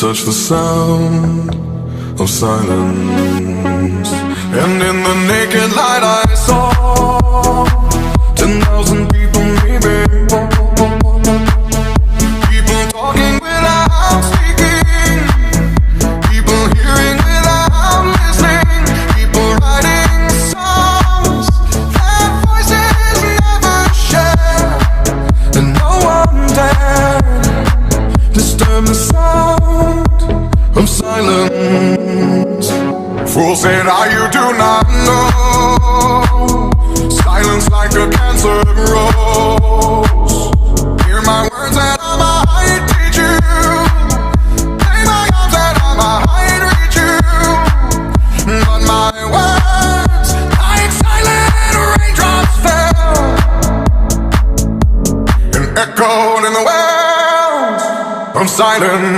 touch the sound of silence. And in the naked light I saw 10,000 people maybe. People talking without speaking, people hearing without listening, people writing songs that voices never share. And no one dared disturb the sound of silence. Fool said, you do not know. Silence like a cancer grows. Hear my words and I might teach you. Lay my arms and I might reach you. But my words, like silent raindrops fell and echoed in the wells of silence.